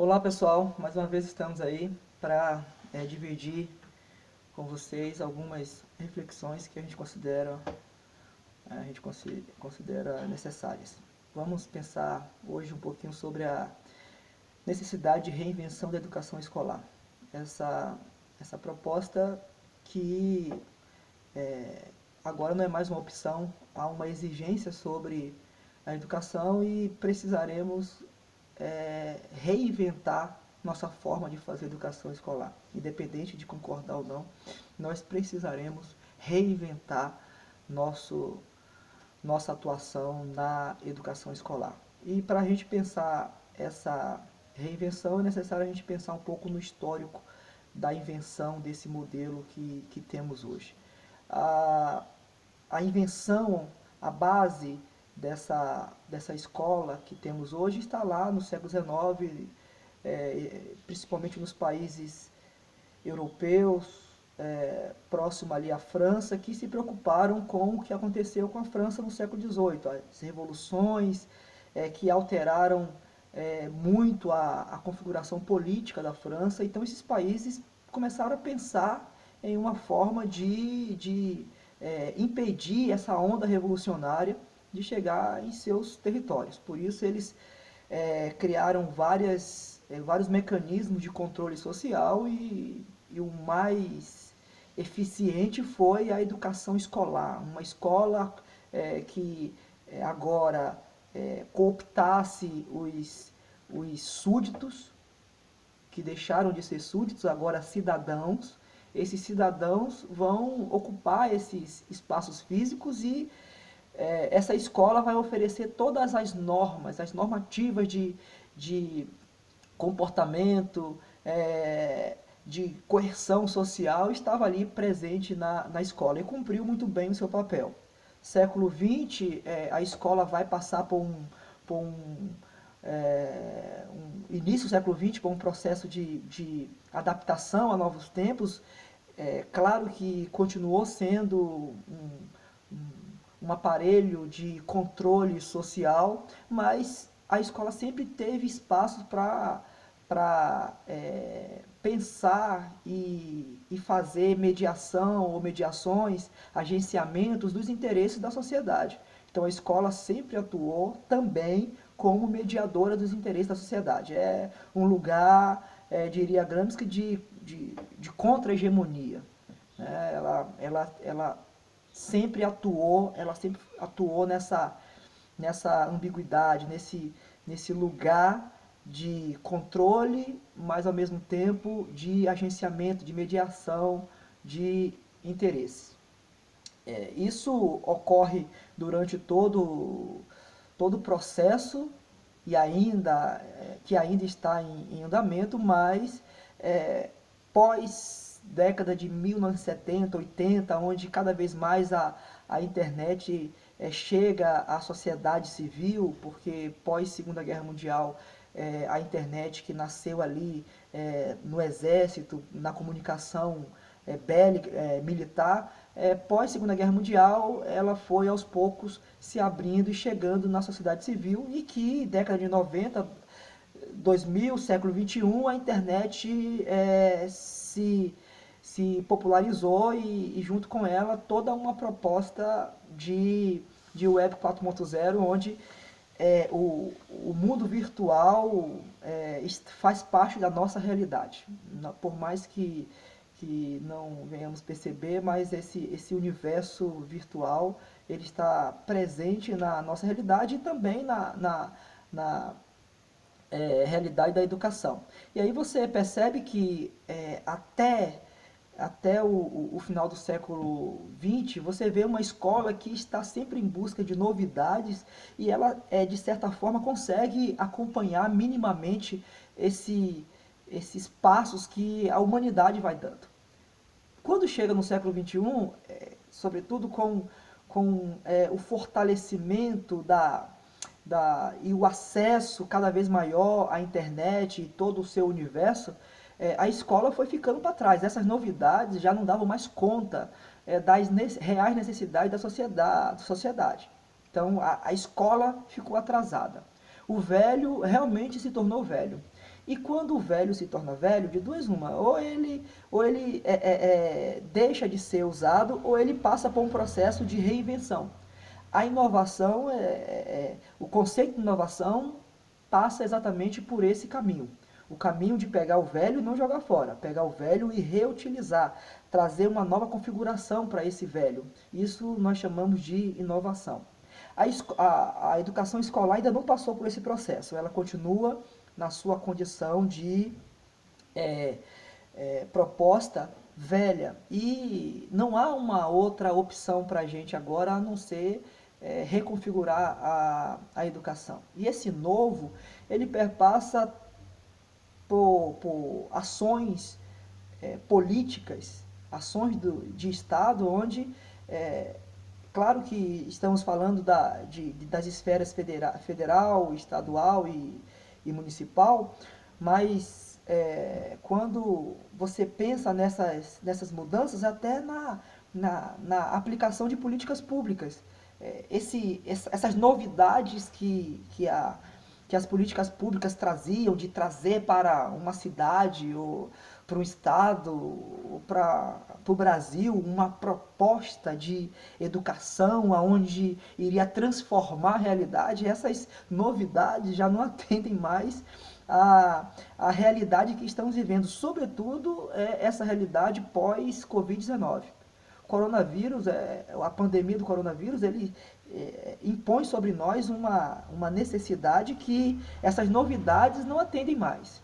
Olá pessoal, mais uma vez estamos aí para dividir com vocês algumas reflexões que a gente considera necessárias. Vamos pensar hoje um pouquinho sobre a necessidade de reinvenção da educação escolar. Essa proposta que agora não é mais uma opção, há uma exigência sobre a educação e precisaremos reinventar nossa forma de fazer educação escolar. Independente de concordar ou não, nós precisaremos reinventar nossa atuação na educação escolar. E para a gente pensar essa reinvenção, é necessário a gente pensar um pouco no histórico da invenção desse modelo que temos hoje. A invenção, a base dessa escola que temos hoje está lá no século XIX, principalmente nos países europeus, próximo ali à França, que se preocuparam com o que aconteceu com a França no século XVIII, as revoluções que alteraram muito a configuração política da França. Então esses países começaram a pensar em uma forma de impedir essa onda revolucionária de chegar em seus territórios. Por isso eles criaram vários mecanismos de controle social e o mais eficiente foi a educação escolar. Uma escola que agora cooptasse os súditos, que deixaram de ser súditos, agora cidadãos. Esses cidadãos vão ocupar esses espaços físicos e essa escola vai oferecer todas as normas, as normativas de comportamento, de coerção social, estava ali presente na escola e cumpriu muito bem o seu papel. Século XX, a escola vai passar início do século XX, por um processo de adaptação a novos tempos. Claro que continuou sendo um aparelho de controle social, mas a escola sempre teve espaço para pensar e fazer mediação ou mediações, agenciamentos dos interesses da sociedade. Então a escola sempre atuou também como mediadora dos interesses da sociedade. É um lugar, diria Gramsci, de contra-hegemonia. Ela sempre atuou nessa ambiguidade, nesse lugar de controle, mas ao mesmo tempo de agenciamento, de mediação de interesses. Isso ocorre durante todo o processo que ainda está em andamento, mas pós década de 1970, 80, onde cada vez mais a internet chega à sociedade civil, porque pós Segunda Guerra Mundial a internet que nasceu ali no exército, na comunicação bélica, militar, pós Segunda Guerra Mundial ela foi aos poucos se abrindo e chegando na sociedade civil, e que década de 90, 2000, século XXI, a internet se popularizou e junto com ela toda uma proposta de Web 4.0, onde o mundo virtual faz parte da nossa realidade. Por mais que não venhamos perceber, mas esse universo virtual ele está presente na nossa realidade e também na realidade da educação. E aí você percebe que até o final do século XX, você vê uma escola que está sempre em busca de novidades e ela, de certa forma, consegue acompanhar minimamente esses passos que a humanidade vai dando. Quando chega no século XXI, sobretudo com o fortalecimento e o acesso cada vez maior à internet e todo o seu universo, a escola foi ficando para trás. Essas novidades já não davam mais conta das reais necessidades da sociedade. Então a escola ficou atrasada. O velho realmente se tornou velho. E quando o velho se torna velho, de duas uma, ou ele deixa de ser usado, ou ele passa por um processo de reinvenção. A inovação, o conceito de inovação passa exatamente por esse caminho. O caminho de pegar o velho e não jogar fora, pegar o velho e reutilizar, trazer uma nova configuração para esse velho. Isso nós chamamos de inovação. A educação escolar ainda não passou por esse processo, ela continua na sua condição de é, proposta velha. E não há uma outra opção para a gente agora a não ser reconfigurar a educação. E esse novo, ele perpassa por ações políticas, ações de Estado, onde, claro que estamos falando das esferas federal, estadual e municipal, mas quando você pensa nessas mudanças, até na aplicação de políticas públicas, essas novidades que as políticas públicas traziam, de trazer para uma cidade ou para um estado, ou para o Brasil, uma proposta de educação onde iria transformar a realidade, essas novidades já não atendem mais a realidade que estamos vivendo, sobretudo essa realidade pós-Covid-19. Coronavírus, a pandemia do coronavírus, ele impõe sobre nós uma necessidade que essas novidades não atendem mais.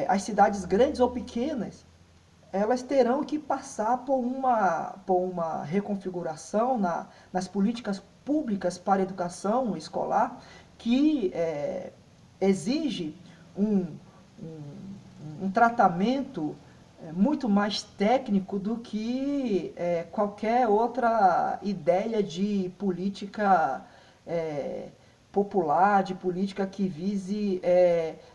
As cidades grandes ou pequenas, elas terão que passar por uma reconfiguração nas políticas públicas para a educação escolar que exige um tratamento muito mais técnico do que qualquer outra ideia de política popular, de política que vise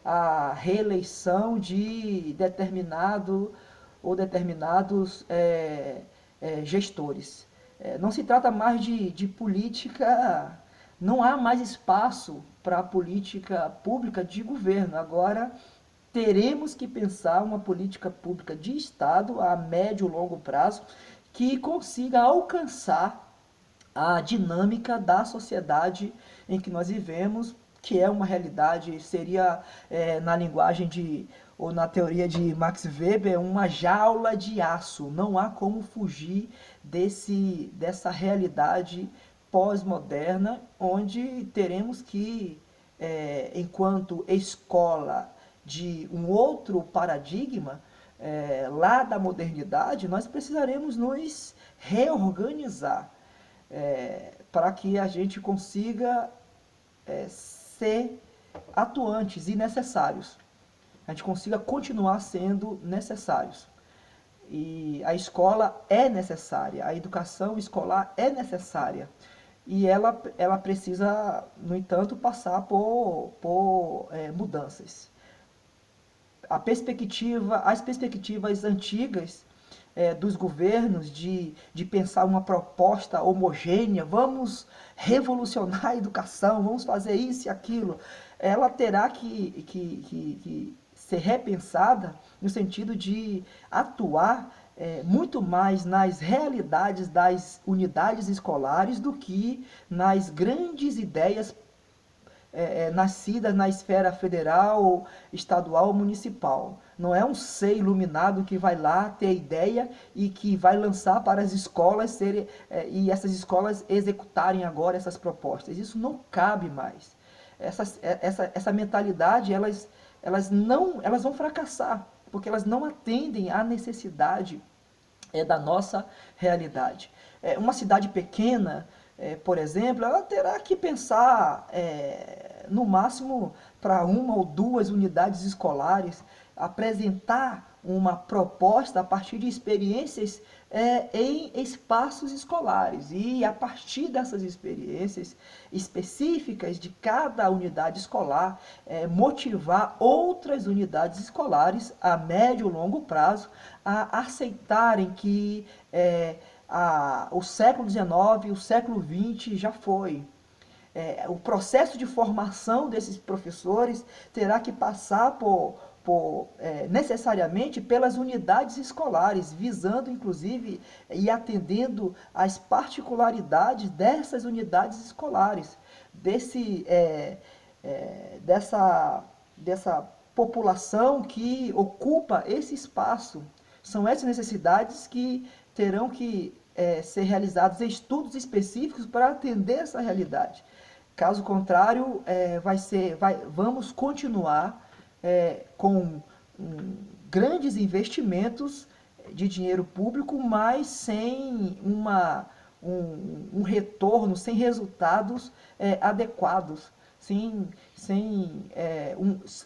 a reeleição de determinado ou determinados gestores. Não se trata mais de política, não há mais espaço para a política pública de governo. Agora teremos que pensar uma política pública de Estado a médio e longo prazo que consiga alcançar a dinâmica da sociedade em que nós vivemos, que é uma realidade, seria na linguagem ou na teoria de Max Weber, uma jaula de aço. Não há como fugir dessa realidade pós-moderna, onde teremos que, enquanto escola de um outro paradigma, lá da modernidade, nós precisaremos nos reorganizar para que a gente consiga ser atuantes e necessários. A gente consiga continuar sendo necessários. E a escola é necessária, a educação escolar é necessária. E ela precisa, no entanto, passar por mudanças. As perspectivas antigas dos governos de pensar uma proposta homogênea, vamos revolucionar a educação, vamos fazer isso e aquilo, ela terá que ser repensada no sentido de atuar muito mais nas realidades das unidades escolares do que nas grandes ideias nascidas na esfera federal, estadual ou municipal. Não é um ser iluminado que vai lá ter ideia e que vai lançar para as escolas e essas escolas executarem agora essas propostas. Isso não cabe mais. Essa mentalidade, elas vão fracassar, porque elas não atendem à necessidade da nossa realidade. Uma cidade pequena, por exemplo, ela terá que pensar no máximo para uma ou duas unidades escolares, apresentar uma proposta a partir de experiências em espaços escolares e a partir dessas experiências específicas de cada unidade escolar, motivar outras unidades escolares a médio e longo prazo a aceitarem que o século XIX, o século XX já foi. o processo de formação desses professores terá que passar necessariamente pelas unidades escolares, visando inclusive e atendendo às particularidades dessas unidades escolares, dessa população que ocupa esse espaço. São essas necessidades que terão que ser realizados estudos específicos para atender essa realidade. Caso contrário, vamos continuar com grandes investimentos de dinheiro público, mas sem um retorno, sem resultados adequados.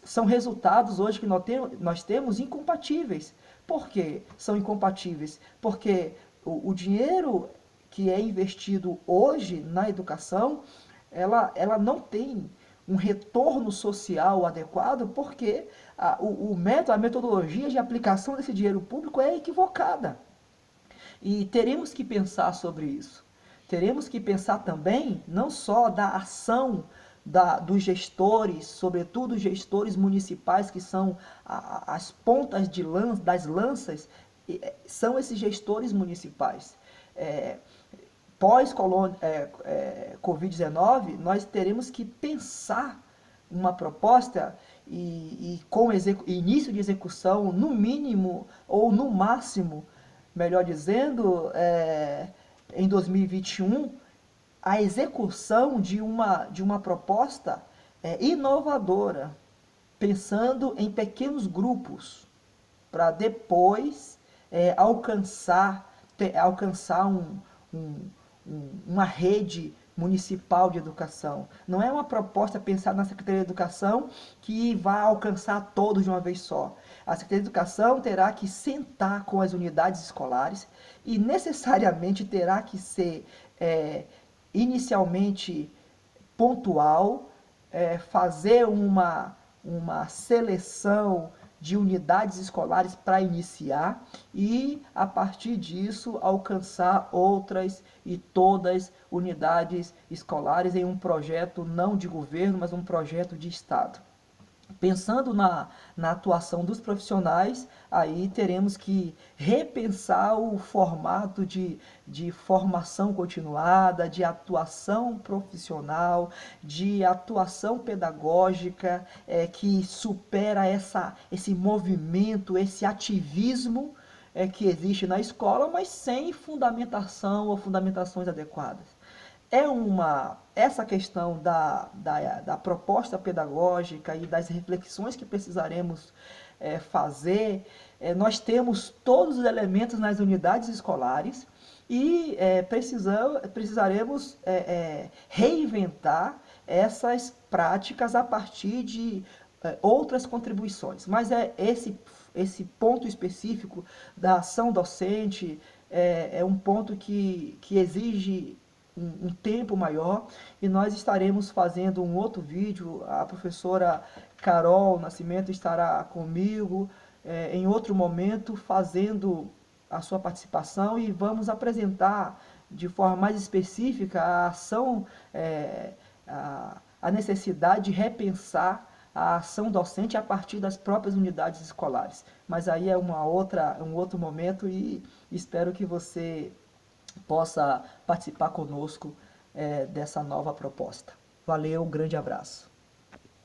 São resultados hoje que nós temos incompatíveis. Por que são incompatíveis? Porque o dinheiro que é investido hoje na educação, ela não tem um retorno social adequado, porque a metodologia de aplicação desse dinheiro público é equivocada. E teremos que pensar sobre isso. Teremos que pensar também, não só da ação dos gestores, sobretudo os gestores municipais, que são as pontas das lanças, são esses gestores municipais. Pós-Covid-19, nós teremos que pensar uma proposta e com início de execução, no mínimo ou no máximo, melhor dizendo, em 2021, a execução de uma proposta inovadora, pensando em pequenos grupos, para depois alcançar uma rede municipal de educação. Não é uma proposta pensada na Secretaria de Educação que vai alcançar todos de uma vez só. A Secretaria de Educação terá que sentar com as unidades escolares e necessariamente terá que ser inicialmente pontual, fazer uma seleção de unidades escolares para iniciar e, a partir disso, alcançar outras e todas unidades escolares em um projeto não de governo, mas um projeto de Estado. Pensando na atuação dos profissionais, aí teremos que repensar o formato de formação continuada, de atuação profissional, de atuação pedagógica, que supera esse movimento, esse ativismo que existe na escola, mas sem fundamentação ou fundamentações adequadas. Essa questão da proposta pedagógica e das reflexões que precisaremos fazer, nós temos todos os elementos nas unidades escolares e precisaremos reinventar essas práticas a partir de outras contribuições. Mas esse ponto específico da ação docente é um ponto que exige um tempo maior, e nós estaremos fazendo um outro vídeo. A professora Carol Nascimento estará comigo em outro momento fazendo a sua participação, e vamos apresentar de forma mais específica a ação, a necessidade de repensar a ação docente a partir das próprias unidades escolares. Mas aí é um outro momento, e espero que você possa participar conosco dessa nova proposta. Valeu, um grande abraço.